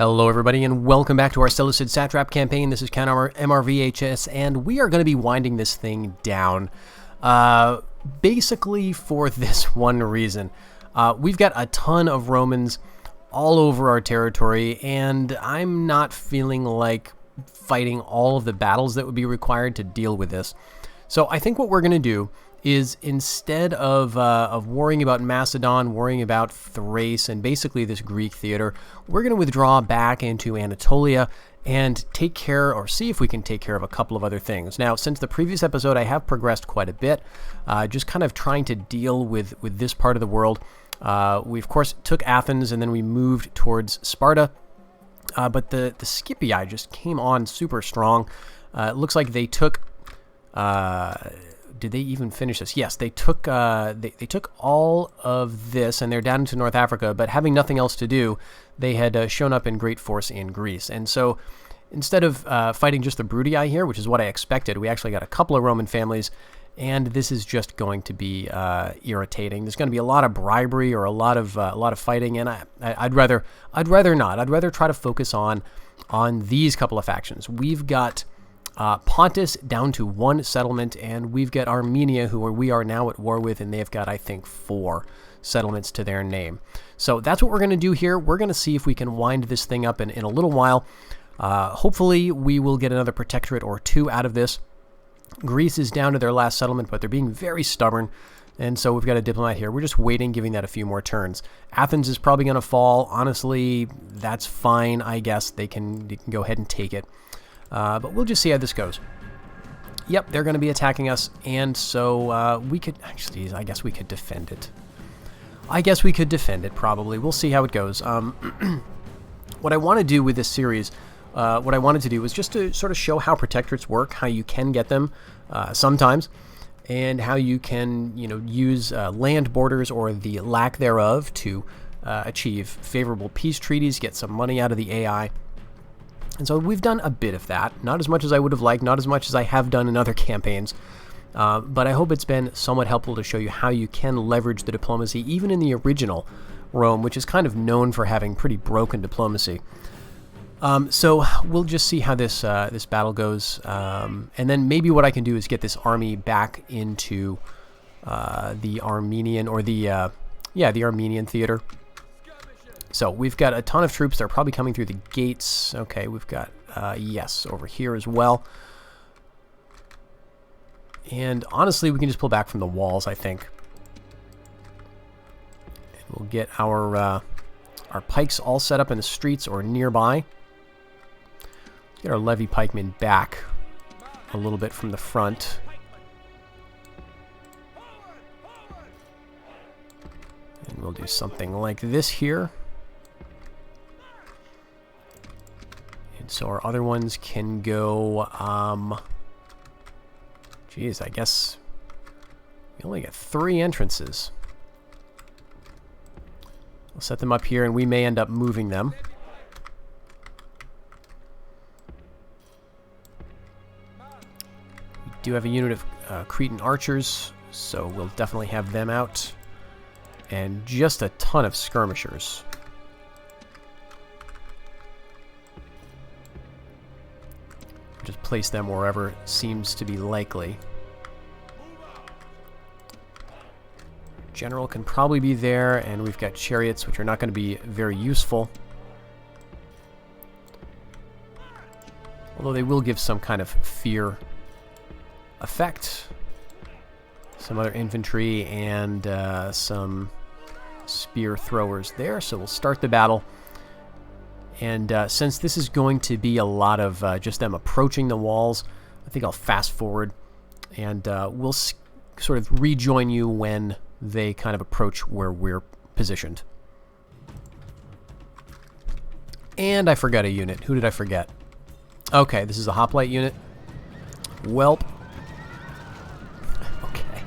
Hello everybody and welcome back to our Seleucid Satrap campaign. This is Count MRVHS and we are going to be winding this thing down basically for this one reason. We've got a ton of Romans all over our territory and I'm not feeling like fighting all of the battles that would be required to deal with this. So I think what we're going to do is instead of worrying about Macedon, worrying about Thrace, and basically this Greek theater, we're going to withdraw back into Anatolia and take care, or see if we can take care of a couple of other things. Now, since the previous episode, I have progressed quite a bit, just kind of trying to deal with this part of the world. We, of course, took Athens, and then we moved towards Sparta, but the Scipii just came on super strong. It looks like they took... did they even finish this? Yes, they took they took all of this, and they're down into North Africa, but having nothing else to do, they had shown up in great force in Greece. And so instead of fighting just the Brutii here, which is what I expected, we actually got a couple of Roman families, and this is just going to be irritating. There's going to be a lot of bribery or a lot of fighting, and I'd rather not. I'd rather try to focus on these couple of factions. We've got Pontus down to one settlement, and we've got Armenia, who we are now at war with, and they've got, I think, 4 settlements to their name. So that's what we're going to do here. We're going to see if we can wind this thing up in a little while. Hopefully, we will get another protectorate or 2 out of this. Greece is down to their last settlement, but they're being very stubborn, and so we've got a diplomat here. We're just waiting, giving that a few more turns. Athens is probably going to fall. Honestly, that's fine, I guess. They can go ahead and take it. But we'll just see how this goes. Yep, they're going to be attacking us, and so we could... Actually, I guess we could defend it. I guess we could defend it, probably. We'll see how it goes. What I want to do with this series, what I wanted to do was just to sort of show how protectorates work, how you can get them sometimes, and how you can, use land borders or the lack thereof to achieve favorable peace treaties, get some money out of the AI. And so we've done a bit of that, not as much as I would have liked, not as much as I have done in other campaigns, but I hope it's been somewhat helpful to show you how you can leverage the diplomacy, even in the original Rome, which is kind of known for having pretty broken diplomacy. So we'll just see how this battle goes, and then maybe what I can do is get this army back into the Armenian, or the Armenian theater. So we've got a ton of troops. They're probably coming through the gates. Okay, we've got, yes, over here as well. And honestly, we can just pull back from the walls, I think. And we'll get our pikes all set up in the streets or nearby. Get our levy pikemen back a little bit from the front. And we'll do something like this here. So our other ones can go, geez, I guess we only got 3 entrances. We'll set them up here, and we may end up moving them. We do have a unit of Cretan archers, so we'll definitely have them out. And just a ton of skirmishers. Just place them wherever seems to be likely. General can probably be there, and we've got chariots, which are not going to be very useful. Although they will give some kind of fear effect. Some other infantry and some spear throwers there, so we'll start the battle. And since this is going to be a lot of just them approaching the walls, I think I'll fast forward, and we'll sort of rejoin you when they kind of approach where we're positioned. And I forgot a unit. Who did I forget? Okay, this is a hoplite unit. Welp. Okay.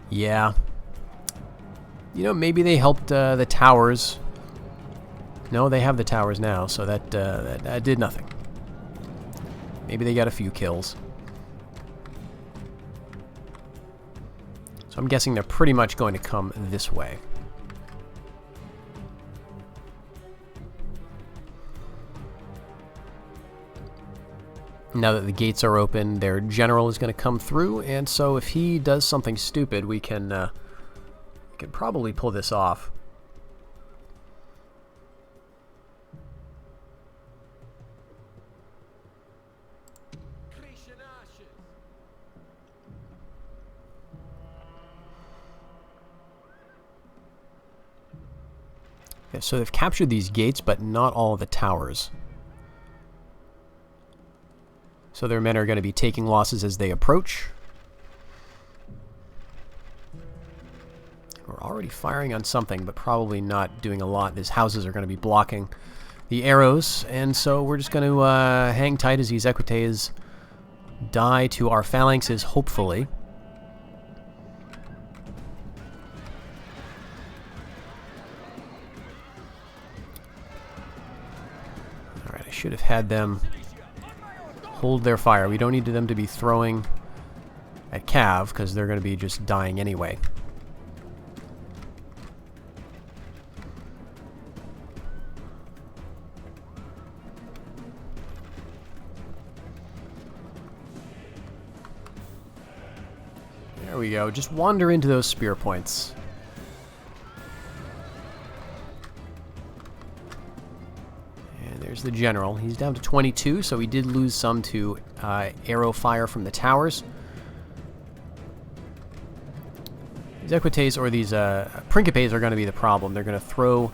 Yeah. Maybe they helped the towers. No, they have the towers now, so that did nothing. Maybe they got a few kills. So I'm guessing they're pretty much going to come this way. Now that the gates are open, their general is going to come through, and so if he does something stupid, we can probably pull this off. Okay, so they've captured these gates, but not all of the towers. So their men are going to be taking losses as they approach. We're already firing on something, but probably not doing a lot. These houses are going to be blocking the arrows, and so we're just going to hang tight as these equites die to our phalanxes, hopefully. Alright, I should have had them hold their fire. We don't need them to be throwing at Cav, because they're going to be just dying anyway. There we go. Just wander into those spear points. And there's the general. He's down to 22, so he did lose some to arrow fire from the towers. These equites, or these principes, are going to be the problem. They're going to throw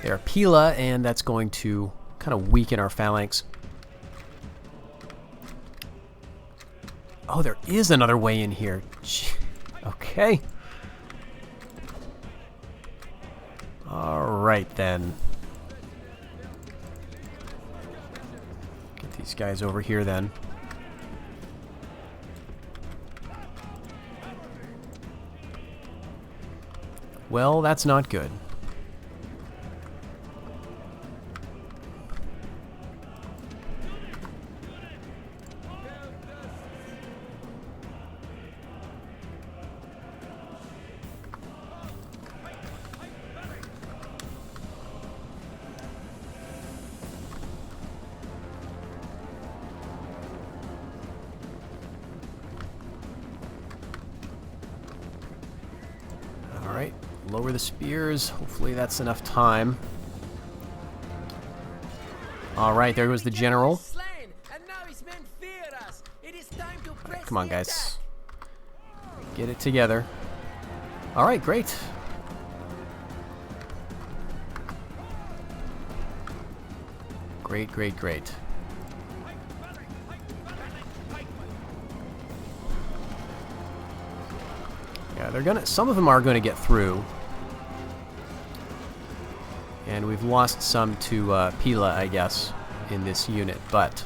their pila, and that's going to kind of weaken our phalanx. Oh, there is another way in here. Okay. Alright, then. Get these guys over here, then. Well, that's not good. Alright, lower the spears. Hopefully that's enough time. Alright, there goes the general. Right, come on, guys. Get it together. Alright, great. Great, great, great. Yeah, they're gonna. Some of them are going to get through, and we've lost some to Pila, I guess, in this unit. But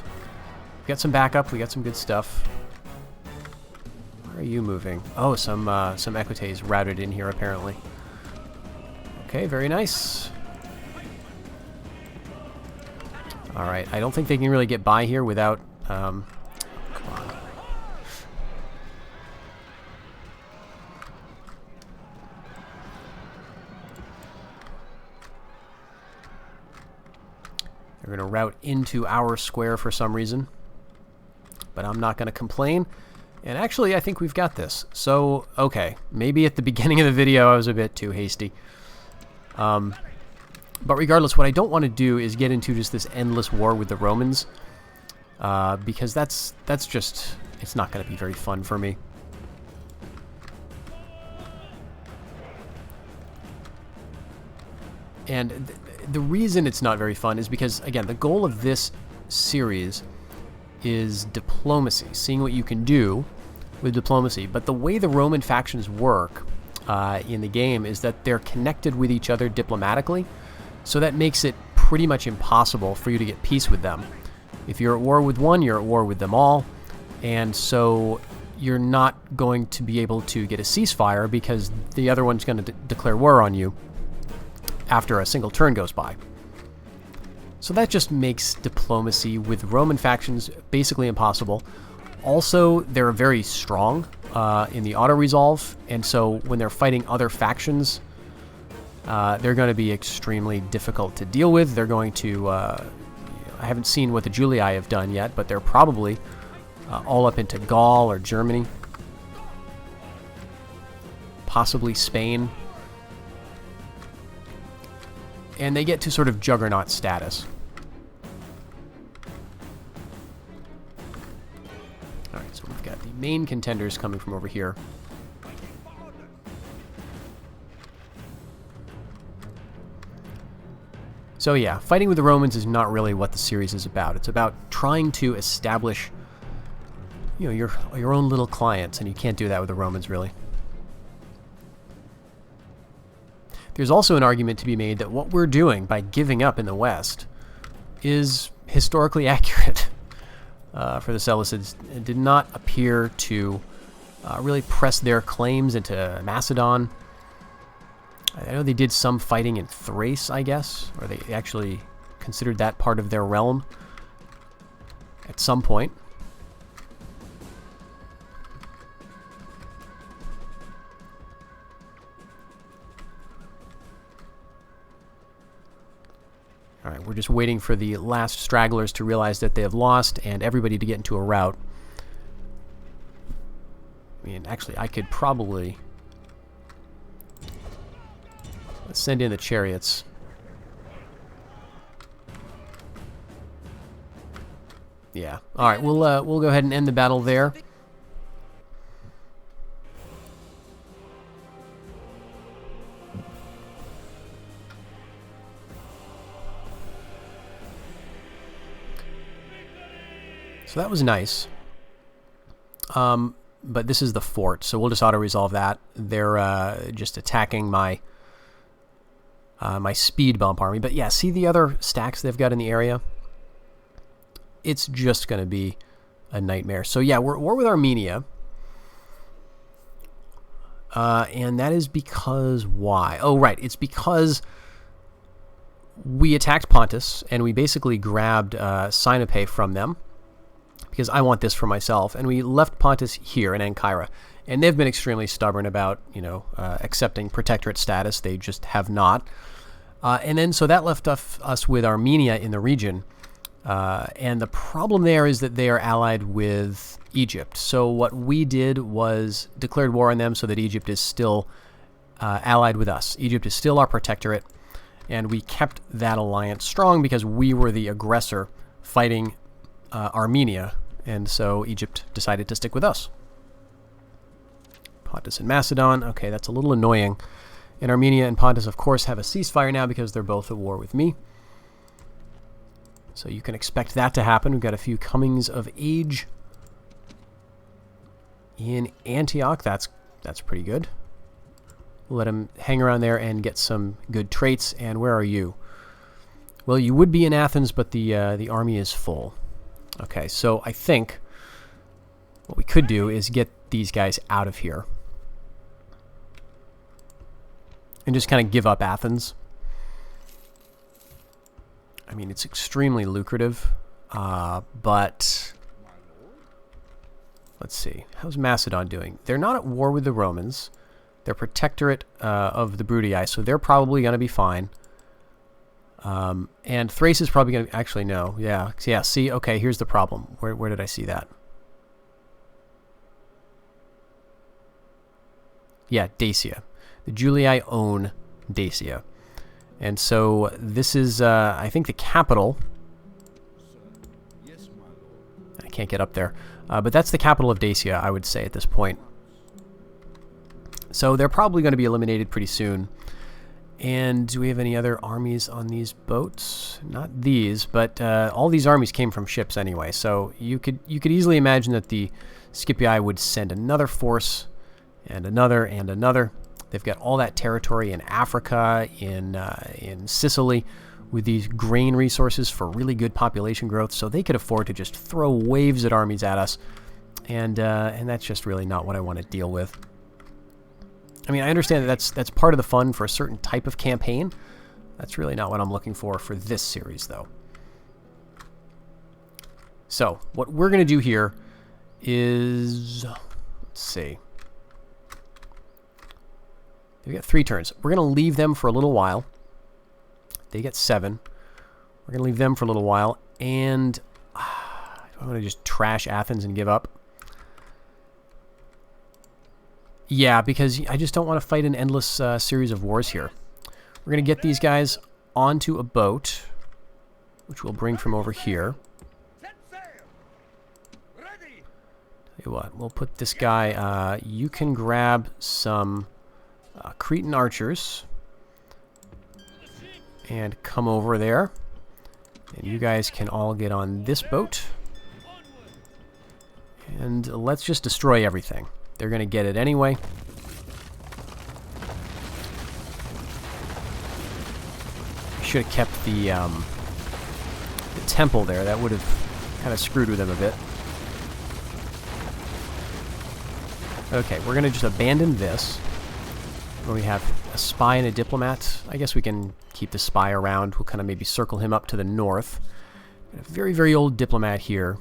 we got some backup. We got some good stuff. Where are you moving? Oh, some equites routed in here apparently. Okay, very nice. All right, I don't think they can really get by here without. Come on. They're going to route into our square for some reason, but I'm not going to complain. And actually, I think we've got this. So, okay, maybe at the beginning of the video I was a bit too hasty. But regardless, what I don't want to do is get into just this endless war with the Romans, because that's just, it's not going to be very fun for me. And the reason it's not very fun is because, again, the goal of this series is diplomacy, seeing what you can do with diplomacy. But the way the Roman factions work in the game is that they're connected with each other diplomatically, so that makes it pretty much impossible for you to get peace with them. If you're at war with one, you're at war with them all, and so you're not going to be able to get a ceasefire because the other one's going to declare war on you after a single turn goes by. So that just makes diplomacy with Roman factions basically impossible. Also, they're very strong in the auto-resolve, and so when they're fighting other factions, they're going to be extremely difficult to deal with. They're going to I haven't seen what the Julii have done yet, but they're probably all up into Gaul or Germany. Possibly Spain. And they get to sort of juggernaut status. Alright, so we've got the main contenders coming from over here. So yeah, fighting with the Romans is not really what the series is about. It's about trying to establish, you know, your own little clients, and you can't do that with the Romans, really. There's also an argument to be made that what we're doing by giving up in the West is historically accurate for the Seleucids. It did not appear to really press their claims into Macedon. I know they did some fighting in Thrace, I guess, or they actually considered that part of their realm at some point. All right, we're just waiting for the last stragglers to realize that they have lost and everybody to get into a rout. I mean, actually, I could probably... Let's send in the chariots. Yeah. All right, we'll go ahead and end the battle there. So that was nice. But this is the fort, so we'll just auto-resolve that. They're just attacking my my speed bump army. But yeah, see the other stacks they've got in the area? It's just going to be a nightmare. So yeah, we're at war with Armenia. And that is because why? Oh, right. It's because we attacked Pontus, and we basically grabbed Sinope from them, because I want this for myself. And we left Pontus here in Ancyra. And they've been extremely stubborn about, you know, accepting protectorate status. They just have not. And then, so that left us with Armenia in the region. And the problem there is that they are allied with Egypt. So what we did was declared war on them so that Egypt is still allied with us. Egypt is still our protectorate. And we kept that alliance strong because we were the aggressor fighting Armenia. And so Egypt decided to stick with us. Pontus and Macedon. Okay, that's a little annoying. And Armenia and Pontus, of course, have a ceasefire now because they're both at war with me. So you can expect that to happen. We've got a few comings of age in Antioch. That's pretty good. We'll let him hang around there and get some good traits. And where are you? Well, you would be in Athens, but the army is full. Okay, so I think what we could do is get these guys out of here. And just kind of give up Athens. I mean, it's extremely lucrative, but let's see. How's Macedon doing? They're not at war with the Romans. They're protectorate of the Brutii, so they're probably going to be fine. And Thrace is probably going to... Actually, no. Yeah, see? Okay, here's the problem. Where did I see that? Yeah, Dacia. The Julii own Dacia. And so this is, I think, the capital. I can't get up there. But that's the capital of Dacia, I would say, at this point. So they're probably going to be eliminated pretty soon. And do we have any other armies on these boats? Not these, but all these armies came from ships anyway. So you could easily imagine that the Scipii would send another force and another and another. They've got all that territory in Africa, in Sicily, with these grain resources for really good population growth, so they could afford to just throw waves of armies at us, and that's just really not what I want to deal with. I mean, I understand that that's part of the fun for a certain type of campaign. That's really not what I'm looking for this series, though. So, what we're going to do here is... Let's see. They've got 3 turns. We're going to leave them for a little while. They get 7. We're going to leave them for a little while. And I'm going to just trash Athens and give up. Yeah, because I just don't want to fight an endless series of wars here. We're going to get these guys onto a boat, which we'll bring from over here. Tell you what, we'll put this guy, you can grab some Cretan archers and come over there. And you guys can all get on this boat. And let's just destroy everything. They're going to get it anyway. Should have kept the temple there. That would have kind of screwed with them a bit. Okay, we're going to just abandon this. Where we have a spy and a diplomat. I guess we can keep the spy around. We'll kind of maybe circle him up to the north. A very, very old diplomat here.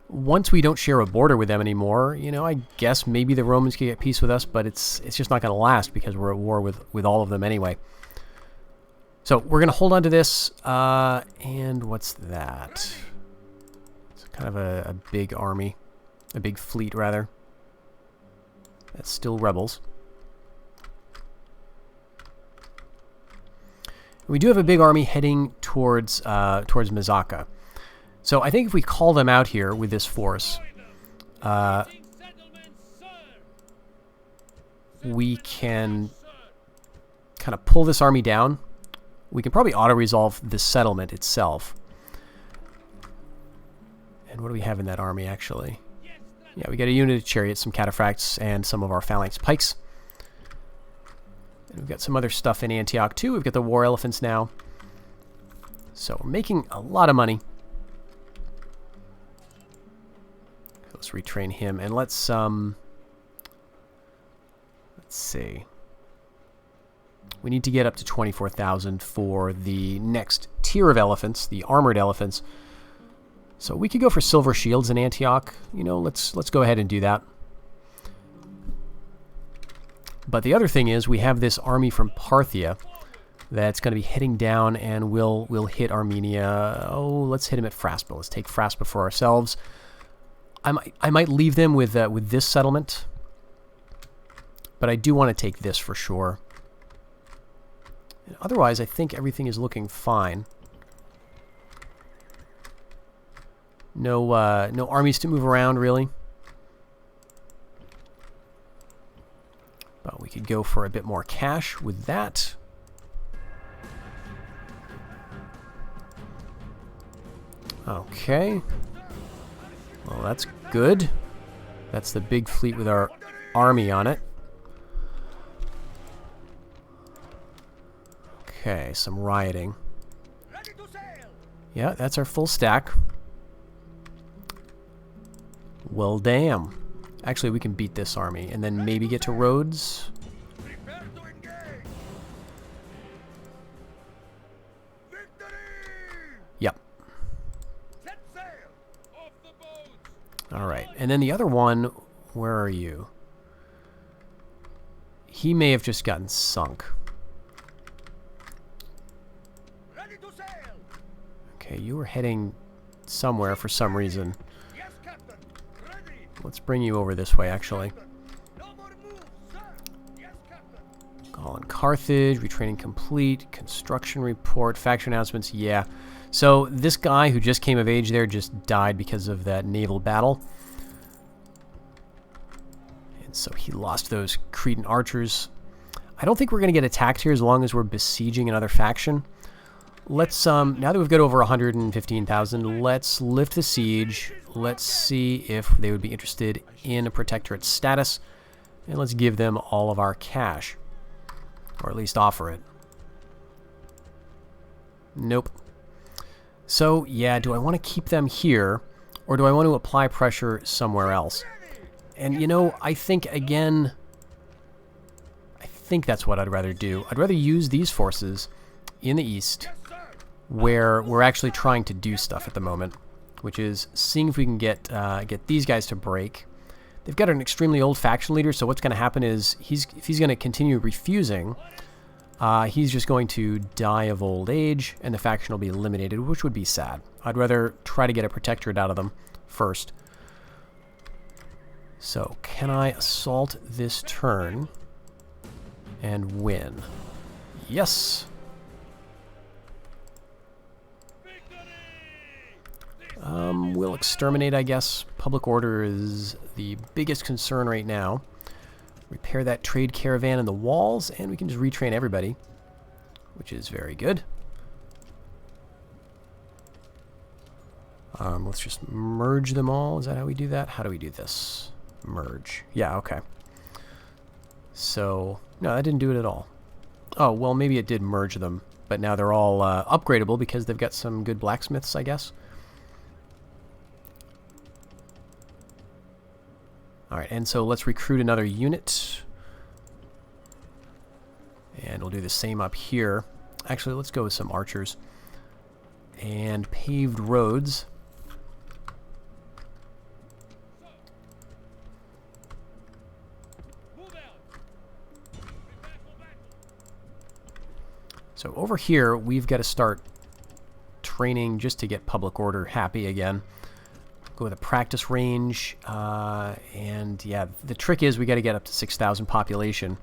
Once we don't share a border with them anymore, you know, I guess maybe the Romans can get peace with us, but it's just not going to last because we're at war with all of them anyway. So we're going to hold on to this, and what's that? It's kind of a big army, a big fleet rather. That's still rebels. We do have a big army heading towards Mazaka. So I think if we call them out here with this force, we can kind of pull this army down. We can probably auto-resolve this settlement itself. And what do we have in that army, actually? Yeah, we got a unit of chariots, some cataphracts, and some of our phalanx pikes. And we've got some other stuff in Antioch, too. We've got the war elephants now. So we're making a lot of money. Let's retrain him, and let's see. We need to get up to 24,000 for the next tier of elephants, the armored elephants. So we could go for silver shields in Antioch. You know, let's go ahead and do that. But the other thing is we have this army from Parthia that's going to be heading down, and we'll hit Armenia. Oh, let's hit him at Fraspa. Let's take Fraspa for ourselves. I might leave them with this settlement, but I do want to take this for sure. And otherwise, I think everything is looking fine. No armies to move around, really. But we could go for a bit more cash with that. Okay. Well, that's good. That's the big fleet with our army on it. Okay, some rioting. Yeah, that's our full stack. Well, damn. Actually, we can beat this army and then maybe get to Rhodes. Yep. Alright, and then the other one, where are you? He may have just gotten sunk. Okay, you were heading somewhere for some reason. Let's bring you over this way, actually. Call in Carthage, retraining complete, construction report, faction announcements, yeah. So this guy who just came of age there just died because of that naval battle. And so he lost those Cretan archers. I don't think we're going to get attacked here as long as we're besieging another faction. Let's, now that we've got over 115,000, let's lift the siege. Let's see if they would be interested in a protectorate status. And let's give them all of our cash. Or at least offer it. Nope. So, yeah, do I want to keep them here? Or do I want to apply pressure somewhere else? And, you know, I think, again, I think that's what I'd rather do. I'd rather use these forces in the east, where we're actually trying to do stuff at the moment, which is seeing if we can get these guys to break. They've got an extremely old faction leader, so what's going to happen is if he's going to continue refusing, he's just going to die of old age, and the faction will be eliminated, which would be sad. I'd rather try to get a protectorate out of them first. So, can I assault this turn and win? Yes! We'll exterminate, I guess. Public order is the biggest concern right now. Repair that trade caravan in the walls, and we can just retrain everybody, which is very good. Let's just merge them all. Is that how we do that? How do we do this? Merge. Yeah, okay. So, no, that didn't do it at all. Oh, well, maybe it did merge them, but now they're all upgradable because they've got some good blacksmiths, I guess. Alright, and so let's recruit another unit. And we'll do the same up here. Actually, let's go with some archers. And paved roads. So over here, we've got to start training just to get public order happy again. Go with a practice range, and yeah, the trick is we got to get up to 6,000 population.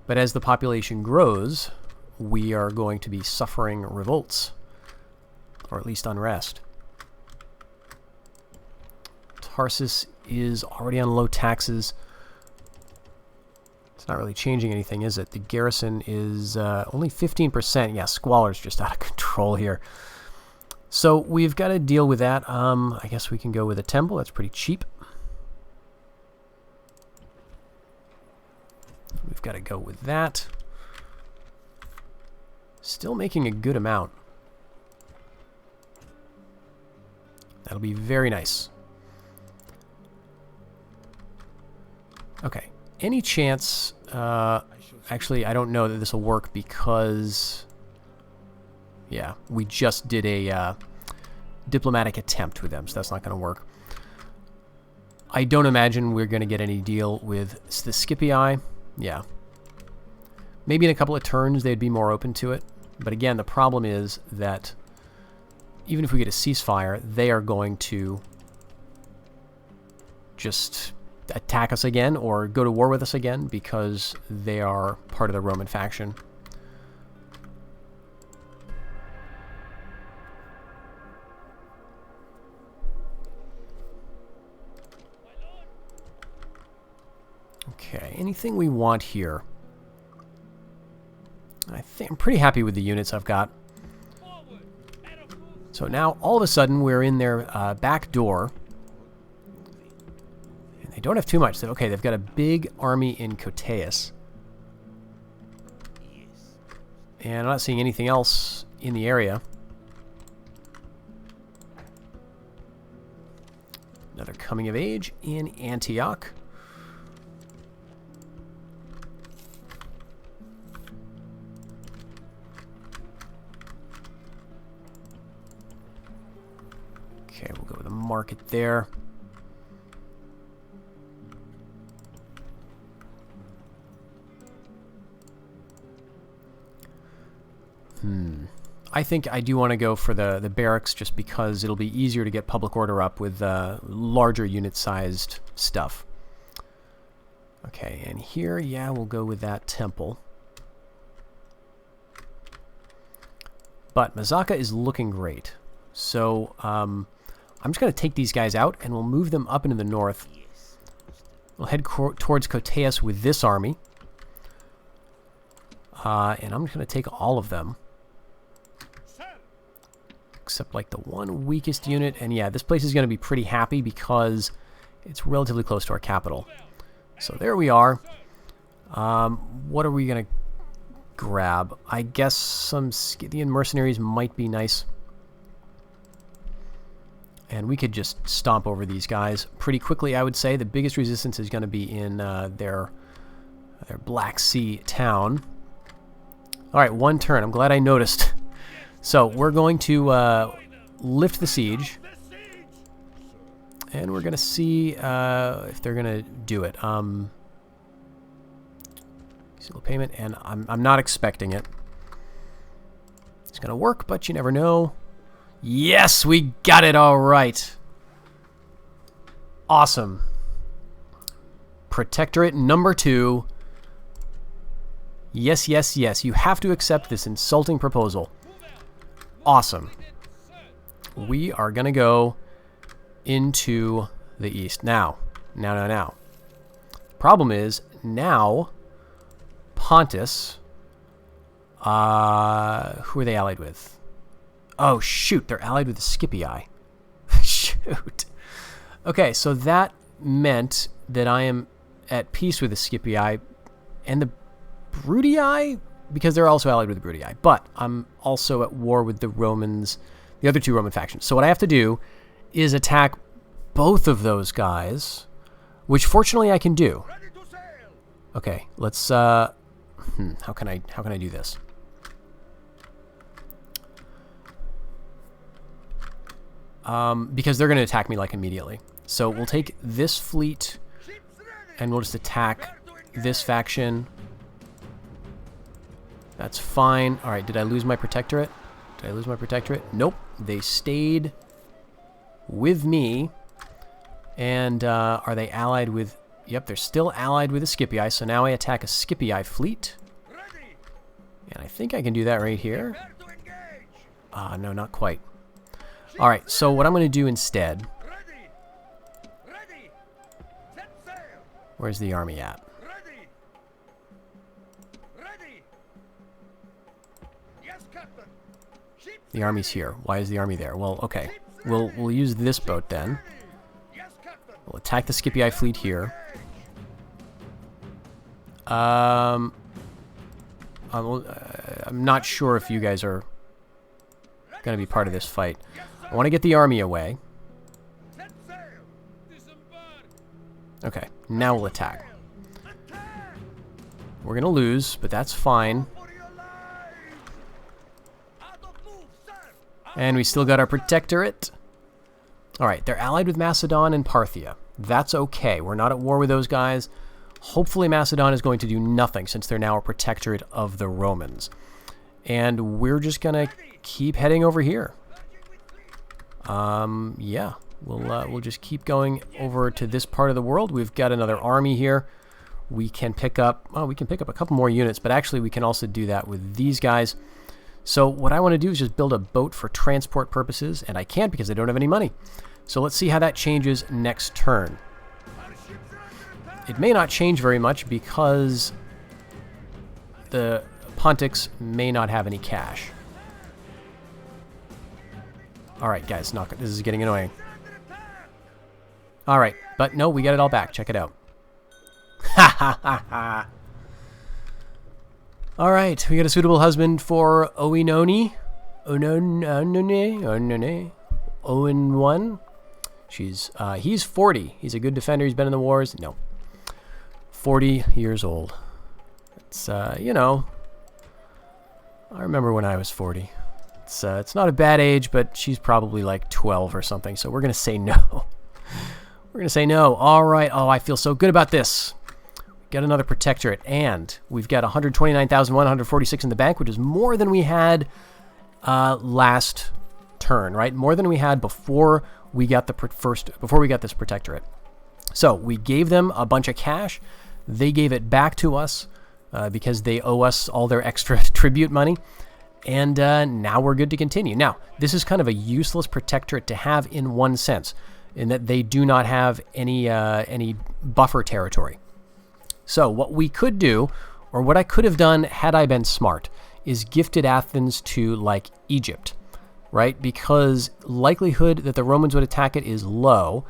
But as the population grows, we are going to be suffering revolts, or at least unrest. Tarsus is already on low taxes. It's not really changing anything, is it? The garrison is only 15%. Yeah, squalor's just out of control here. So we've got to deal with that. I guess we can go with a temple. That's pretty cheap. We've got to go with that. Still making a good amount. That'll be very nice. Okay. Any chance... actually, I don't know that this will work because... Yeah, we just did a diplomatic attempt with them, so that's not going to work. I don't imagine we're going to get any deal with the Scipii. Yeah. Maybe in a couple of turns they'd be more open to it. But again, the problem is that even if we get a ceasefire, they are going to just attack us again or go to war with us again because they are part of the Roman faction. Okay, anything we want here? I think I'm pretty happy with the units I've got. So now, all of a sudden, we're in their back door. And they don't have too much. Okay, they've got a big army in Cotaeus. And I'm not seeing anything else in the area. Another coming of age in Antioch. Okay, we'll go with a market there. I think I do want to go for the barracks just because it'll be easier to get public order up with larger unit-sized stuff. Okay, and here, yeah, we'll go with that temple. But Mazaka is looking great. So, I'm just going to take these guys out, and we'll move them up into the north. We'll head towards Cotaeus with this army. And I'm just going to take all of them. Except, like, the one weakest unit. And, yeah, this place is going to be pretty happy because it's relatively close to our capital. So, there we are. What are we going to grab? I guess some Scythian mercenaries might be nice. And we could just stomp over these guys pretty quickly, I would say. The biggest resistance is going to be in their Black Sea town. All right, one turn. I'm glad I noticed. So we're going to lift the siege. And we're going to see if they're going to do it. Single payment, and I'm not expecting it. It's going to work, but you never know. Yes, we got it all right. Awesome. Protectorate number 2. Yes, yes, yes. You have to accept this insulting proposal. Awesome. We are going to go into the east. Now. Problem is, now, Pontus, who are they allied with? Oh, shoot, they're allied with the Scipii. Shoot. Okay, so that meant that I am at peace with the Scipii and the Brutii, because they're also allied with the Brutii. But I'm also at war with the Romans, the other 2 Roman factions. So what I have to do is attack both of those guys, which fortunately I can do. Okay, let's how can I do this? Because they're going to attack me like immediately. So we'll take this fleet and we'll just attack this faction. That's fine. All right, did I lose my protectorate? Did I lose my protectorate? Nope. They stayed with me. And are they allied with... Yep, they're still allied with the Scipii. So now I attack a Scipii fleet. And I think I can do that right here. No, not quite. All right, so what I'm going to do instead... Where's the army at? The army's here. Why is the army there? Well, okay. We'll use this boat then. We'll attack the Scipii fleet here. I'm not sure if you guys are going to be part of this fight. I want to get the army away. Okay, now we'll attack. We're going to lose, but that's fine. And we still got our protectorate. Alright, they're allied with Macedon and Parthia. That's okay. We're not at war with those guys. Hopefully Macedon is going to do nothing since they're now a protectorate of the Romans. And we're just going to keep heading over here. Yeah. We'll just keep going over to this part of the world. We've got another army here. We can pick up... Oh, we can pick up a couple more units, but actually we can also do that with these guys. So what I want to do is just build a boat for transport purposes, and I can't because I don't have any money. So let's see how that changes next turn. It may not change very much because the Pontics may not have any cash. Alright guys, this is getting annoying. Alright, but no, we got it all back. Check it out. Ha ha ha ha. Alright, we got a suitable husband for Oenone. Owen 1. He's 40. He's a good defender. He's been in the wars. No. 40 years old. It's, you know, I remember when I was 40. It's not a bad age, but she's probably like 12 or something, so we're going to say no. We're going to say no. All right. Oh, I feel so good about this. Got another protectorate, and we've got 129,146 in the bank, which is more than we had last turn, right? More than we had before we got before we got this protectorate. So we gave them a bunch of cash. They gave it back to us because they owe us all their extra tribute money. And now we're good to continue. Now, this is kind of a useless protectorate to have in one sense, in that they do not have any buffer territory. So what we could do, or what I could have done had I been smart, is gifted Athens to, like, Egypt, right? Because likelihood that the Romans would attack it is low,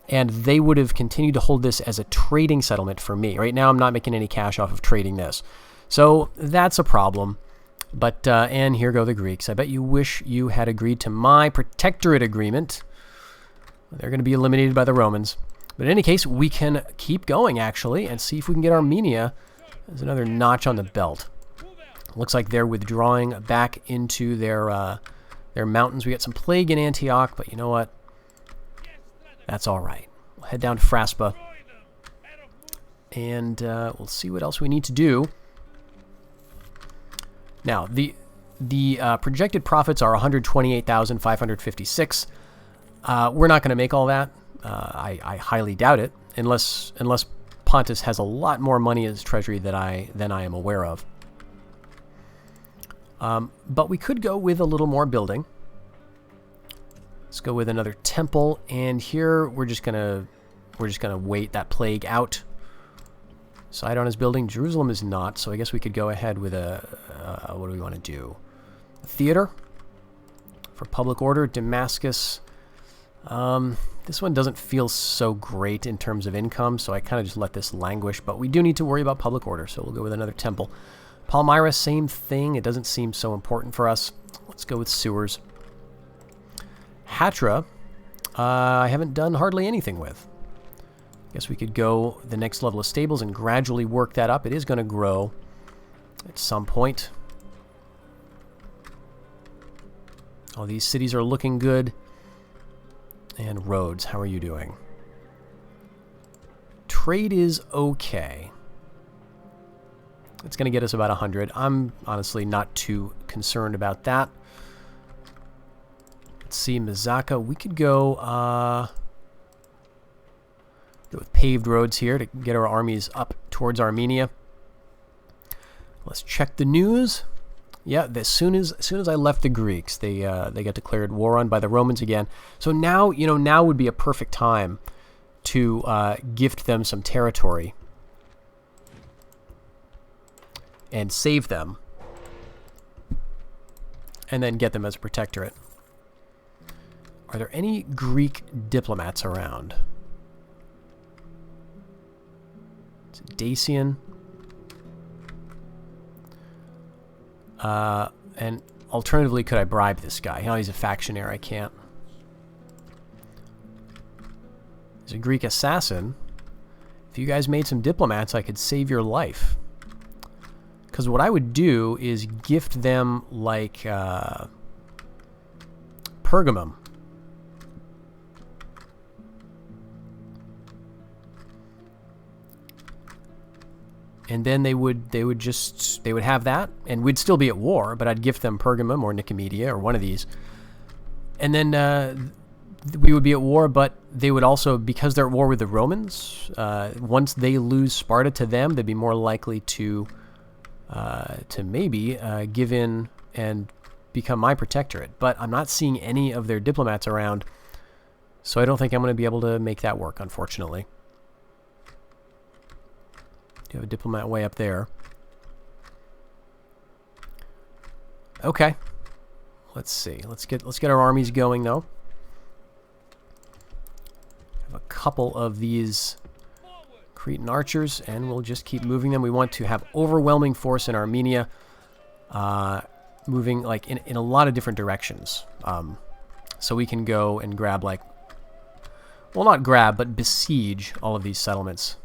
and they would have continued to hold this as a trading settlement for me. Right now I'm not making any cash off of trading this. So that's a problem. But, and here go the Greeks. I bet you wish you had agreed to my protectorate agreement. They're going to be eliminated by the Romans. But in any case, we can keep going, actually, and see if we can get Armenia. There's another notch on the belt. Looks like they're withdrawing back into their mountains. We got some plague in Antioch, but you know what? That's all right. We'll head down to Fraspa, and we'll see what else we need to do. Now, the projected profits are 128,556. We're not going to make all that. I highly doubt it, unless Pontus has a lot more money in his treasury than I am aware of. But we could go with a little more building. Let's go with another temple, and here we're just gonna wait that plague out. Sidon is building. Jerusalem is not, so I guess we could go ahead with a what do we want to do? A theater for public order. Damascus. This one doesn't feel so great in terms of income, so I kind of just let this languish. But we do need to worry about public order, so we'll go with another temple. Palmyra, same thing. It doesn't seem so important for us. Let's go with sewers. Hatra, I haven't done hardly anything with. Guess we could go the next level of stables and gradually work that up. It is going to grow at some point. All these cities are looking good. And roads, how are you doing? Trade is okay. It's going to get us about 100. I'm honestly not too concerned about that. Let's see, Mazaka. We could go with paved roads here to get our armies up towards Armenia. Let's check the news. Yeah, as soon as I left the Greeks, they got declared war on by the Romans again. So now, now would be a perfect time to gift them some territory and save them, and then get them as a protectorate. Are there any Greek diplomats around? Is it Dacian? And alternatively, could I bribe this guy? No, he's a factionaire. I can't. He's a Greek assassin. If you guys made some diplomats, I could save your life. Because what I would do is gift them, like, Pergamum. And then they would have that, and we'd still be at war, but I'd gift them Pergamum or Nicomedia or one of these. And then we would be at war, but they would also, because they're at war with the Romans, once they lose Sparta to them, they'd be more likely to maybe give in and become my protectorate. But I'm not seeing any of their diplomats around, so I don't think I'm going to be able to make that work, unfortunately. You have a diplomat way up there. Okay. Let's see. Let's get our armies going, though. Have a couple of these Cretan archers, and we'll just keep moving them. We want to have overwhelming force in Armenia, moving like in a lot of different directions. So we can go and grab, like, well, not grab, but besiege all of these settlements.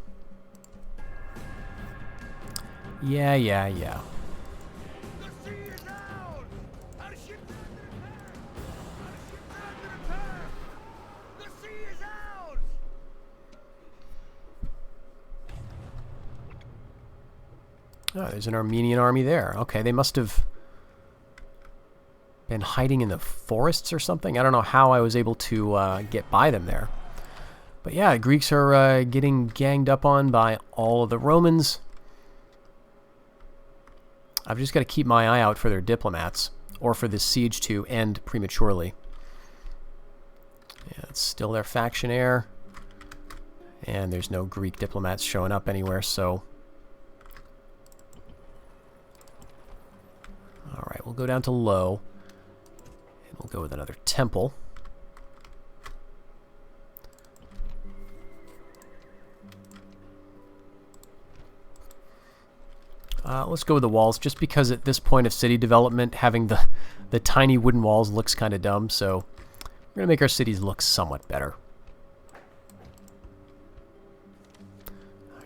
Yeah. Oh, there's an Armenian army there. Okay, they must have been hiding in the forests or something. I don't know how I was able to get by them there. But yeah, Greeks are getting ganged up on by all of the Romans. I've just got to keep my eye out for their diplomats, or for this siege to end prematurely. Yeah, it's still their factionaire. And there's no Greek diplomats showing up anywhere, so... Alright, we'll go down to low. And we'll go with another temple. Let's go with the walls, just because at this point of city development, having the tiny wooden walls looks kind of dumb, so we're going to make our cities look somewhat better.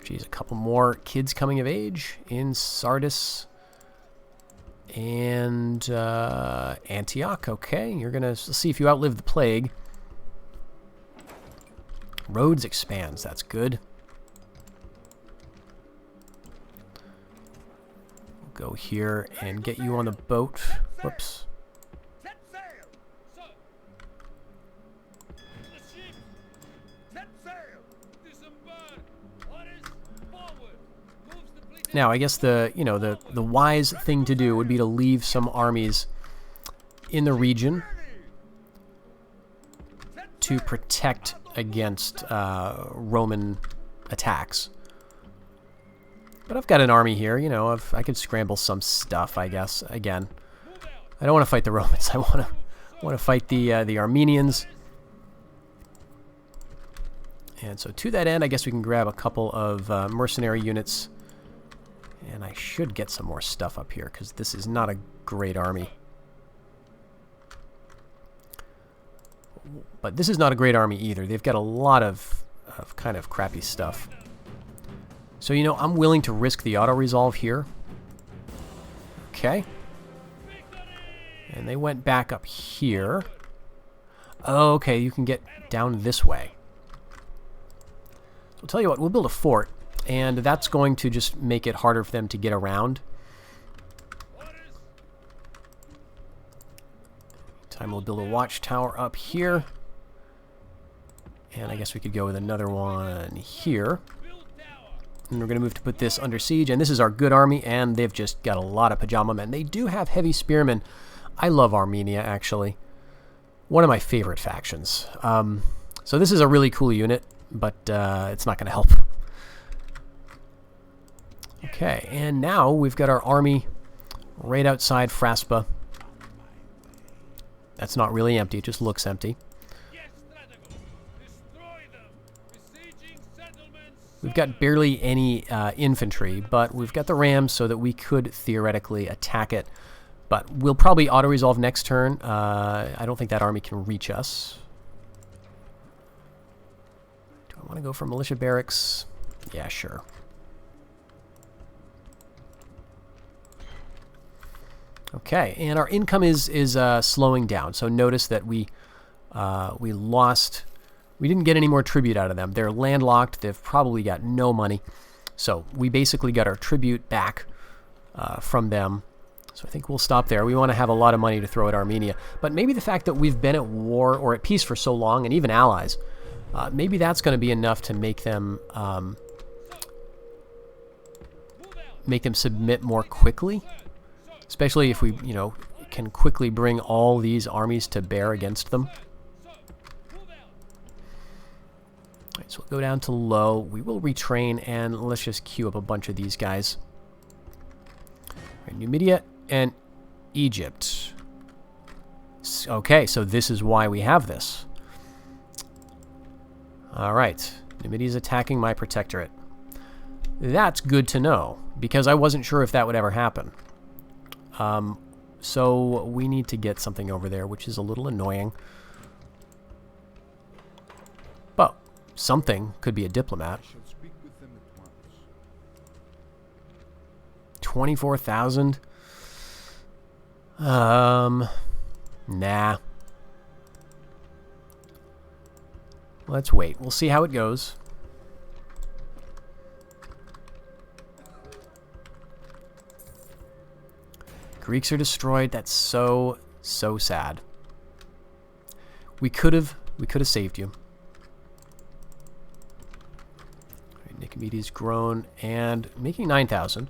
Geez, a couple more kids coming of age in Sardis and Antioch. Okay, you're going to see if you outlive the plague. Rhodes expands, that's good. Go here and get you on the boat. Whoops. Now, I guess the wise thing to do would be to leave some armies in the region to protect against Roman attacks. But I've got an army here, you know, I could scramble some stuff, I guess. Again, I don't want to fight the Romans. I want to fight the Armenians. And so to that end, I guess we can grab a couple of mercenary units. And I should get some more stuff up here, because this is not a great army. But this is not a great army either. They've got a lot of kind of crappy stuff. So, you know, I'm willing to risk the auto-resolve here. Okay. And they went back up here. Oh, okay, you can get down this way. I'll tell you what, we'll build a fort. And that's going to just make it harder for them to get around. Time we'll build a watchtower up here. And I guess we could go with another one here. And we're going to move to put this under siege. And this is our good army, and they've just got a lot of pajama men. They do have heavy spearmen. I love Armenia, actually. One of my favorite factions. So this is a really cool unit, but it's not going to help. Okay, and now we've got our army right outside Fraspa. That's not really empty, it just looks empty. We've got barely any infantry, but we've got the rams so that we could theoretically attack it. But we'll probably auto-resolve next turn. I don't think that army can reach us. Do I want to go for militia barracks? Yeah, sure. Okay, and our income is slowing down. So notice that we didn't get any more tribute out of them. They're landlocked. They've probably got no money. So we basically got our tribute back from them. So I think we'll stop there. We want to have a lot of money to throw at Armenia. But maybe the fact that we've been at war or at peace for so long, and even allies, maybe that's going to be enough to make them submit more quickly. Especially if we, you know, can quickly bring all these armies to bear against them. Alright, so we'll go down to low. We will retrain, and let's just queue up a bunch of these guys. Right, Numidia and Egypt. Okay, so this is why we have this. Alright, Numidia's attacking my protectorate. That's good to know, because I wasn't sure if that would ever happen. So we need to get something over there, which is a little annoying. But something could be a diplomat. 24,000? Nah. Let's wait. We'll see how it goes. Greeks are destroyed. That's so sad. We could have saved you. Right, Nicomedes grown and making 9,000.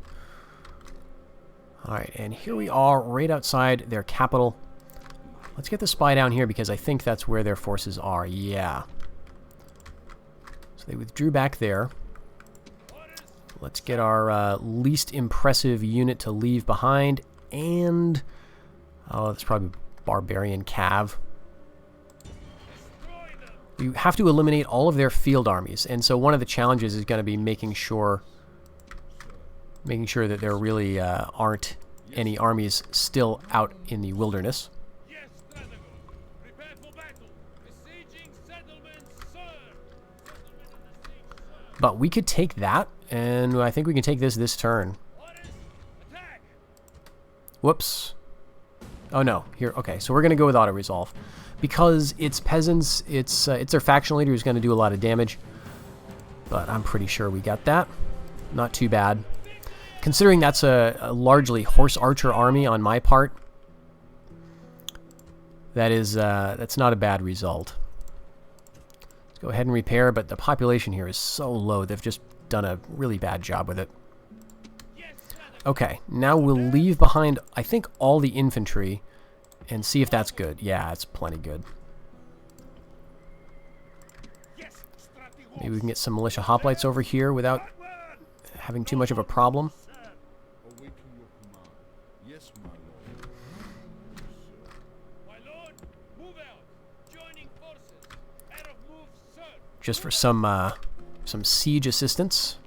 All right, and here we are right outside their capital. Let's get the spy down here because I think that's where their forces are. Yeah. So they withdrew back there. Let's get our least impressive unit to leave behind. And, oh, that's probably Barbarian Cav. You have to eliminate all of their field armies, and so one of the challenges is going to be making sure that there really aren't any armies still out in the wilderness. But we could take that, and I think we can take this turn. Whoops. Oh no, here, okay, so we're going to go with auto-resolve. Because it's peasants, it's their faction leader who's going to do a lot of damage. But I'm pretty sure we got that. Not too bad. Considering that's a largely horse archer army on my part, that's not a bad result. Let's go ahead and repair, but the population here is so low. They've just done a really bad job with it. Okay, now we'll leave behind, I think, all the infantry and see if that's good. Yeah, it's plenty good. Maybe we can get some militia hoplites over here without having too much of a problem. Just for some siege assistance.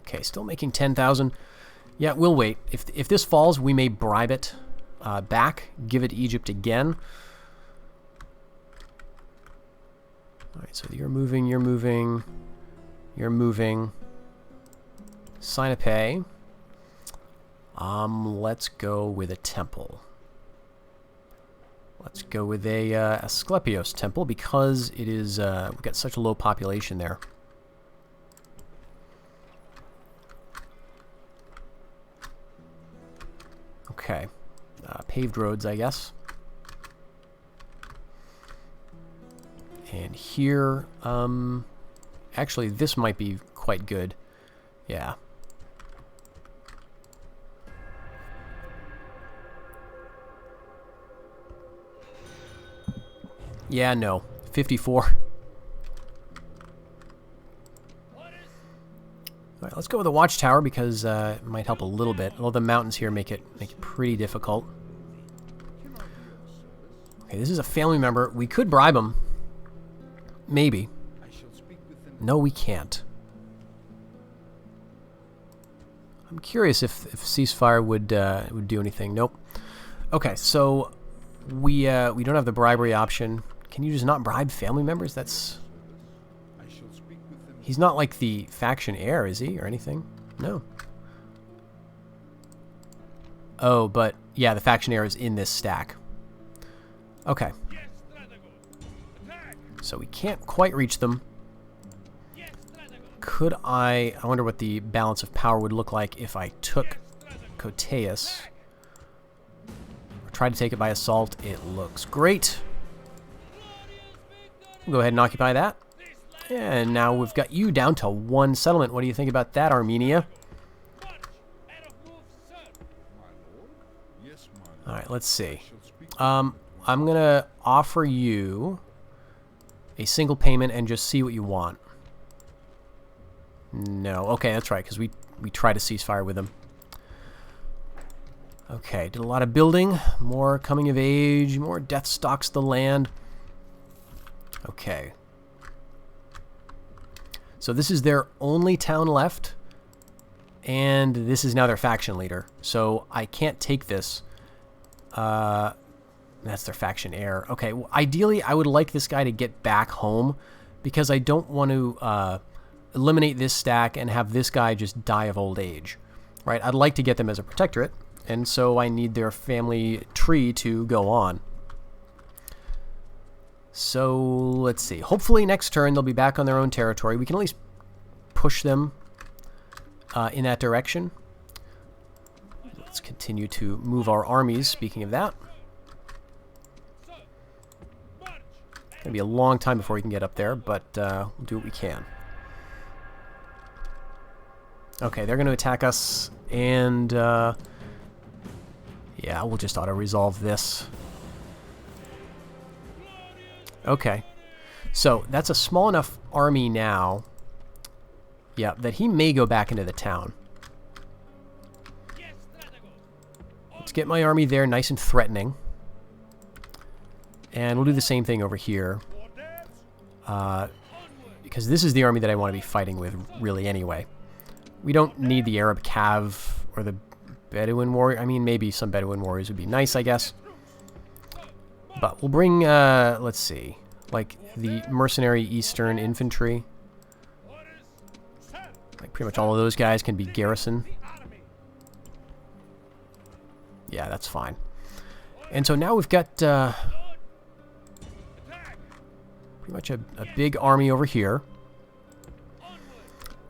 Okay, still making 10,000. Yeah, we'll wait. If this falls, we may bribe it back, give it Egypt again. All right, so you're moving, you're moving, you're moving. Sign a pay. Let's go with a temple. Let's go with a Asclepios temple because it is we've got such a low population there. Okay, paved roads, I guess. And here, actually, this might be quite good. Yeah. Yeah, no. 54. Alright, let's go with the watchtower because it might help a little bit. Although the mountains here make it pretty difficult. Okay, this is a family member. We could bribe him. Maybe. No, we can't. I'm curious if ceasefire would do anything. Nope. Okay, so we don't have the bribery option. Can you just not bribe family members? That's... He's not like the faction heir, is he? Or anything? No. Oh, but yeah, the faction heir is in this stack. Okay. So we can't quite reach them. Could I wonder what the balance of power would look like if I took Coteus. Or tried to take it by assault. It looks great. We'll go ahead and occupy that. And now we've got you down to 1 settlement. What do you think about that, Armenia? Alright, let's see. I'm going to offer you a single payment and just see what you want. No. Okay, that's right, because we tried to ceasefire with them. Okay, did a lot of building. More coming of age. More death stalks the land. Okay. So this is their only town left. And this is now their faction leader. So I can't take this. That's their faction heir. Okay, well, ideally I would like this guy to get back home because I don't want to eliminate this stack and have this guy just die of old age. Right? I'd like to get them as a protectorate, and so I need their family tree to go on. So let's see. Hopefully next turn they'll be back on their own territory. We can at least push them in that direction. Let's continue to move our armies, speaking of that. It's going to be a long time before we can get up there, but we'll do what we can. Okay, they're going to attack us, and yeah, we'll just auto-resolve this. Okay, so that's a small enough army now, yeah, that he may go back into the town. Let's get my army there nice and threatening. And we'll do the same thing over here. Because this is the army that I want to be fighting with, really, anyway. We don't need the Arab Cav or the Bedouin warrior. I mean, maybe some Bedouin warriors would be nice, I guess. But we'll bring, let's see, like the mercenary Eastern infantry. Like pretty much all of those guys can be garrison. Yeah, that's fine. And so now we've got pretty much a big army over here.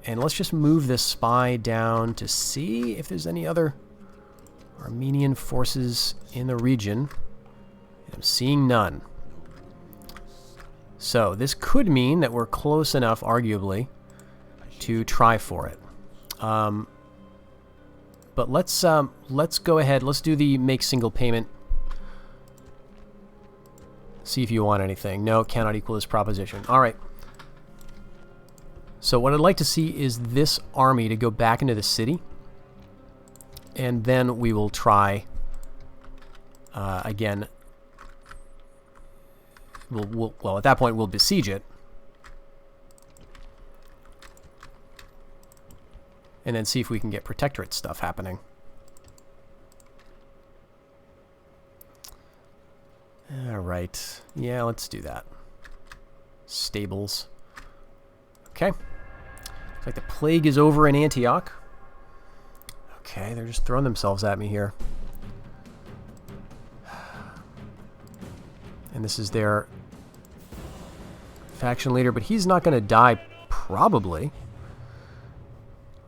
And let's just move this spy down to see if there's any other Armenian forces in the region. I'm seeing none. So this could mean that we're close enough, arguably, to try for it. But let's go ahead. Let's do the make single payment. See if you want anything. No, cannot equal this proposition. All right. So what I'd like to see is this army to go back into the city, and then we will try again. Well, at that point, we'll besiege it. And then see if we can get protectorate stuff happening. Alright. Yeah, let's do that. Stables. Okay. Looks like the plague is over in Antioch. Okay, they're just throwing themselves at me here. And this is their faction leader, but he's not going to die, probably.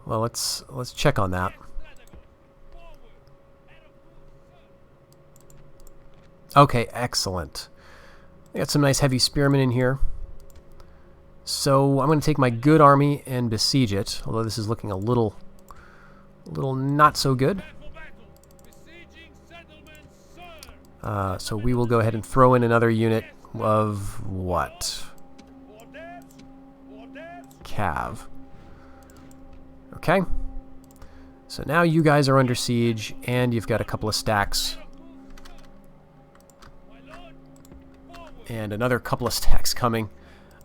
Well, let's check on that. Okay, excellent. I got some nice heavy spearmen in here. So I'm going to take my good army and besiege it, although this is looking a little not so good. So we will go ahead and throw in another unit of what? Cav. Okay. So now you guys are under siege, and you've got a couple of stacks. And another couple of stacks coming.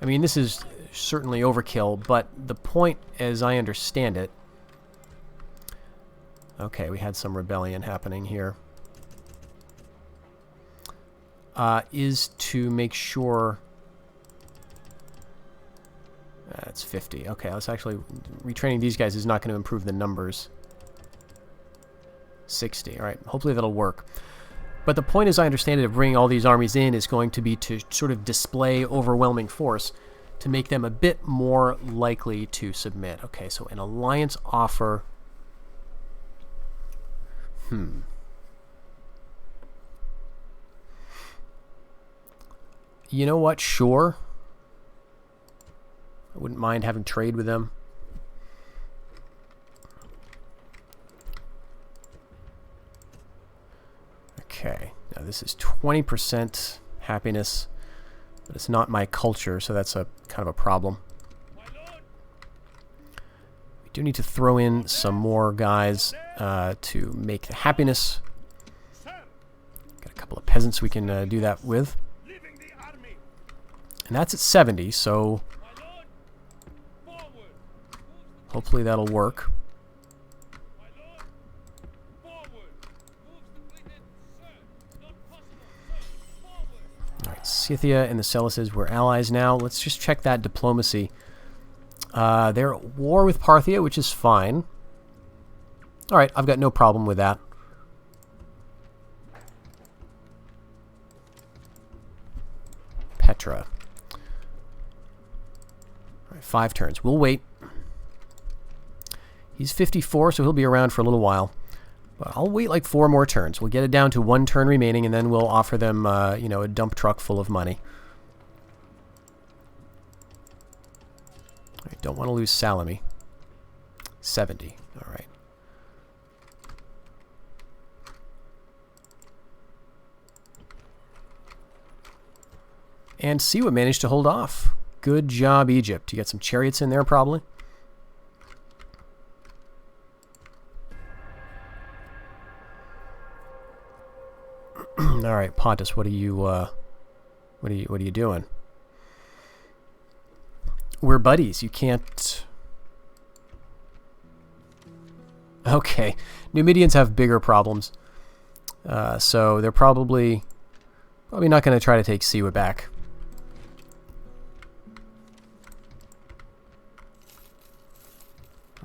I mean, this is certainly overkill, but the point, as I understand it... Okay, we had some rebellion happening here. Is to make sure... That's 50. Okay, let's actually... Retraining these guys is not going to improve the numbers. 60. Alright, hopefully that'll work. But the point, as I understand it, of bringing all these armies in is going to be to sort of display overwhelming force to make them a bit more likely to submit. Okay, so an alliance offer... You know what? Sure. I wouldn't mind having trade with them. Okay. Now this is 20% happiness, but it's not my culture, so that's a kind of a problem. We do need to throw in some more guys to make the happiness. Got a couple of peasants we can do that with. And that's at 70, so hopefully that'll work. Alright, Scythia and the Selyces were allies now. Let's just check that diplomacy. They're at war with Parthia, which is fine. Alright, I've got no problem with that. Petra. Alright, 5 turns. We'll wait. He's 54, so he'll be around for a little while. But I'll wait like 4 more turns. We'll get it down to 1 turn remaining, and then we'll offer them, you know, a dump truck full of money. All right, don't want to lose Salami. 70. All right. And Siwa managed to hold off. Good job, Egypt. You got some chariots in there, probably. All right, Pontus, what are you doing? We're buddies. You can't. Okay, Numidians have bigger problems, so they're probably not going to try to take Siwa back.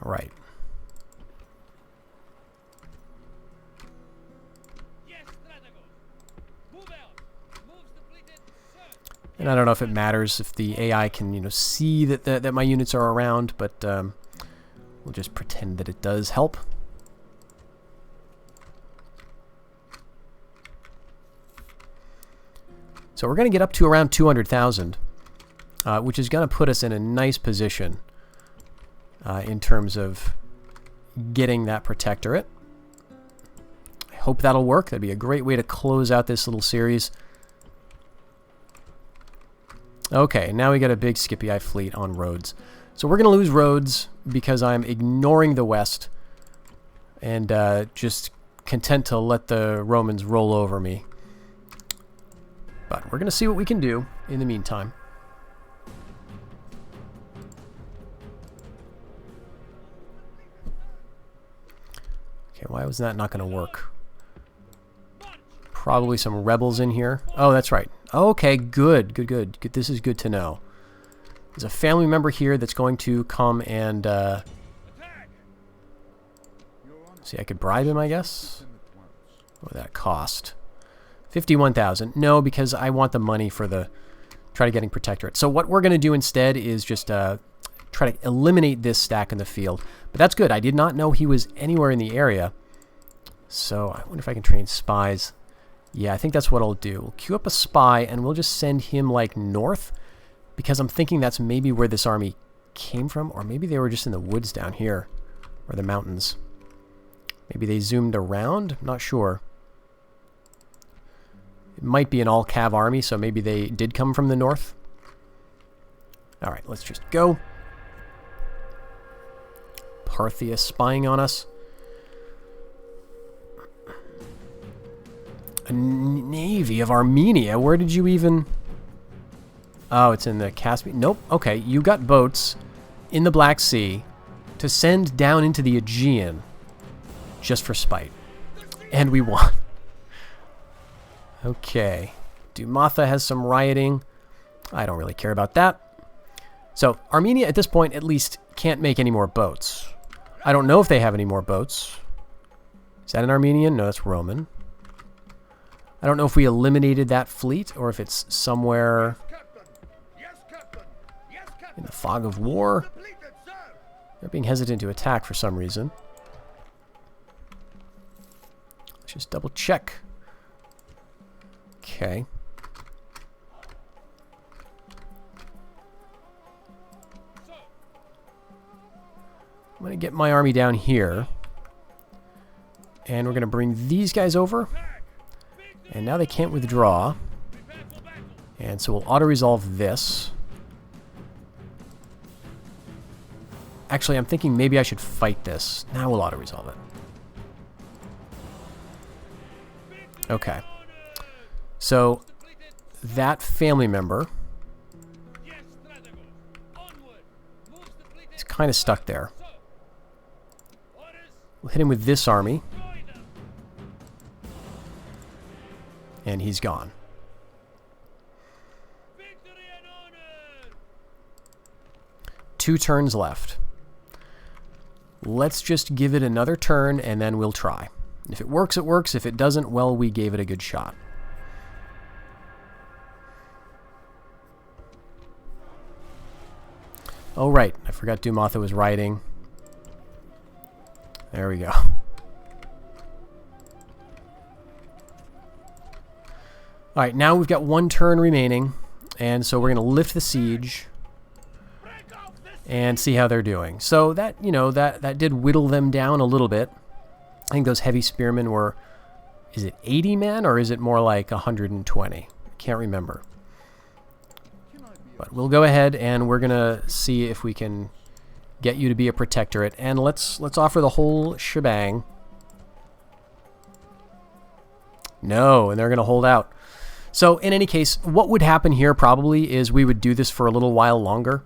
All right. And I don't know if it matters if the AI can, you know, see that my units are around, but We'll just pretend that it does help. So we're going to get up to around 200,000, which is going to put us in a nice position in terms of getting that protectorate. I hope that'll work. That'd be a great way to close out this little series. Okay, now we got a big Scipii fleet on Rhodes. So we're going to lose Rhodes because I'm ignoring the West and just content to let the Romans roll over me. But we're going to see what we can do in the meantime. Okay, why was that not going to work? Probably some rebels in here. Oh, that's right. Okay, good. This is good to know. There's a family member here that's going to come and... see, I could bribe him, I guess. What would that cost? 51,000. No, because I want the money for the try to getting protectorate. So what we're going to do instead is just try to eliminate this stack in the field. But that's good. I did not know he was anywhere in the area. So I wonder if I can train spies. Yeah, I think that's what I'll do. We'll queue up a spy and we'll just send him like north, because I'm thinking that's maybe where this army came from, or maybe they were just in the woods down here or the mountains. Maybe they zoomed around. I'm not sure. It might be an all-cav army, so maybe they did come from the north. All right, let's just go. Parthia spying on us. A navy of Armenia? Where did you even... Oh, it's in the Caspian? Nope. Okay, you got boats in the Black Sea to send down into the Aegean just for spite. And we won. Okay. Dumatha has some rioting. I don't really care about that. So, Armenia at this point at least can't make any more boats. I don't know if they have any more boats. Is that an Armenian? No, that's Roman. I don't know if we eliminated that fleet or if it's somewhere in the fog of war. They're being hesitant to attack for some reason. Let's just double check. Okay. I'm going to get my army down here. And we're going to bring these guys over. And now they can't withdraw. And so we'll auto-resolve this. Actually, I'm thinking maybe I should fight this. Now we'll auto-resolve it. Okay. So, that family member is kind of stuck there. We'll hit him with this army. And he's gone. Two turns left. Let's just give it another turn and then we'll try. If it works, it works. If it doesn't, well, we gave it a good shot. Oh, right. I forgot Dumatha was riding. There we go. Alright, now we've got one turn remaining. And so we're going to lift the siege and see how they're doing. So that, you know, that did whittle them down a little bit. I think those heavy spearmen were, is it 80 men or is it more like 120? I can't remember. But we'll go ahead and we're going to see if we can get you to be a protectorate. And let's offer the whole shebang. No, and they're going to hold out. So in any case, what would happen here probably is we would do this for a little while longer.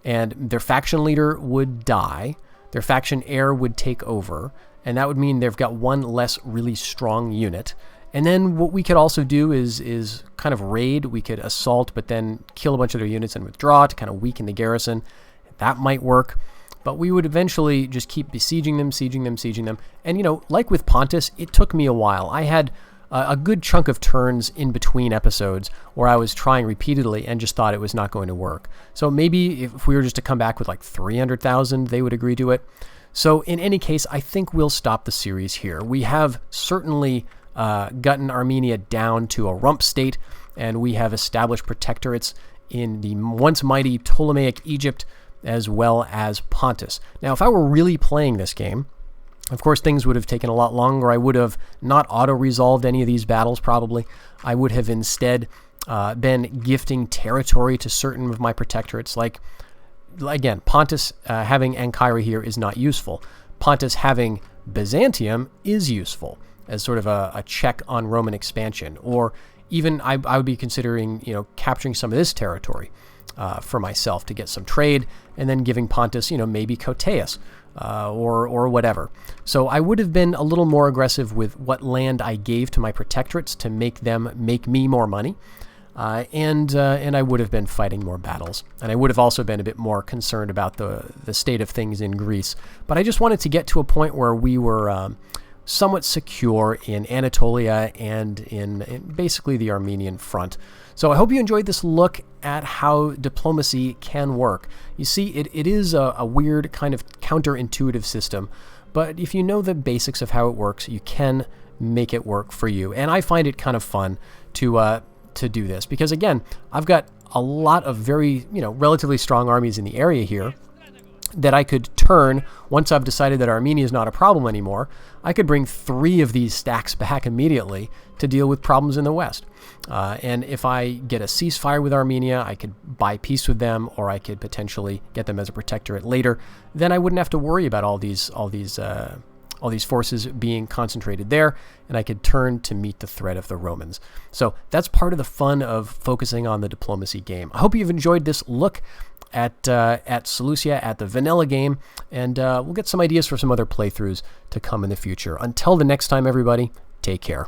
And their faction leader would die. Their faction heir would take over. And that would mean they've got one less really strong unit. And then what we could also do is kind of raid. We could assault, but then kill a bunch of their units and withdraw to kind of weaken the garrison. That might work. But we would eventually just keep besieging them, sieging them. And, you know, like with Pontus, it took me a while. I had a good chunk of turns in between episodes where I was trying repeatedly and just thought it was not going to work. So maybe if we were just to come back with like 300,000, they would agree to it. So in any case, I think we'll stop the series here. We have certainly gotten Armenia down to a rump state, and we have established protectorates in the once mighty Ptolemaic Egypt as well as Pontus. Now, if I were really playing this game, of course, things would have taken a lot longer. I would have not auto-resolved any of these battles, probably. I would have instead been gifting territory to certain of my protectorates. Like, again, Pontus having Ankara here is not useful. Pontus having Byzantium is useful as sort of a check on Roman expansion. Or even I would be considering, capturing some of this territory for myself to get some trade, and then giving Pontus, maybe Cotaeus or whatever. So I would have been a little more aggressive with what land I gave to my protectorates to make them make me more money. And I would have been fighting more battles. And I would have also been a bit more concerned about the state of things in Greece. But I just wanted to get to a point where we were somewhat secure in Anatolia and in basically the Armenian front. So I hope you enjoyed this look at how diplomacy can work. You see, it is a weird kind of counterintuitive system, but if you know the basics of how it works, you can make it work for you. And I find it kind of fun to do this because, again, I've got a lot of very, relatively strong armies in the area here that I could turn. Once I've decided that Armenia is not a problem anymore, I could bring 3 of these stacks back immediately to deal with problems in the west. And if I get a ceasefire with Armenia, I could buy peace with them, or I could potentially get them as a protectorate later. Then I wouldn't have to worry about all these forces being concentrated there, and I could turn to meet the threat of the Romans. So that's part of the fun of focusing on the diplomacy game. I hope you've enjoyed this look at Seleucia, at the vanilla game, and we'll get some ideas for some other playthroughs to come in the future. Until the next time, everybody, take care.